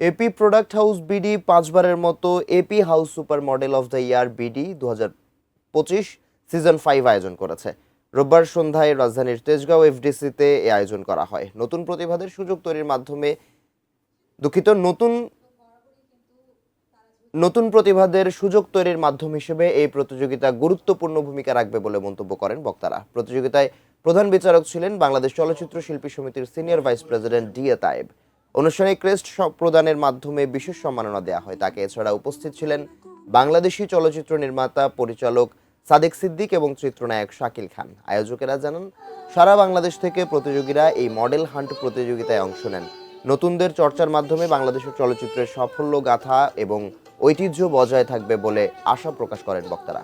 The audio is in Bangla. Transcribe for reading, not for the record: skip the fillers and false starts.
এপি প্রোডাক্ট হাউস বিডি 5বারের মতো AP house super model of the year BD 2025 season 5 আয়োজন করেছে। রোববার সন্ধ্যায় রাজধানীর তেজগাঁও এফডিসিতে এই আয়োজন করা হয়। নতুন প্রতিভাদের সুযোগ তৈরির মাধ্যমে নতুন প্রতিভাদের সুযোগ তৈরির মাধ্যম হিসেবে এই প্রতিযোগিতা গুরুত্বপূর্ণ ভূমিকা রাখবে বলে মন্তব্য করেন বক্তারা। প্রতিযোগিতায় প্রধান বিচারক ছিলেন বাংলাদেশ চলচ্চিত্র শিল্পী সমিতির senior vice president DA Tayeb. অনুষ্ঠানে ক্রেস্ট প্রদানের মাধ্যমে বিশেষ সম্মাননা দেওয়া হয় তাকে। এছাড়া উপস্থিত ছিলেন বাংলাদেশি চলচ্চিত্র নির্মাতা পরিচালক সাদেক সিদ্দিক এবং চিত্রনায়ক শাকিল খান। আয়োজকেরা জানান, সারা বাংলাদেশ থেকে প্রতিযোগীরা এই মডেল হান্ট প্রতিযোগিতায় অংশ নেন। নতুনদের চর্চার মাধ্যমে বাংলাদেশের চলচ্চিত্রের সাফল্য গাথা এবং ঐতিহ্য বজায় থাকবে বলে আশা প্রকাশ করেন বক্তারা।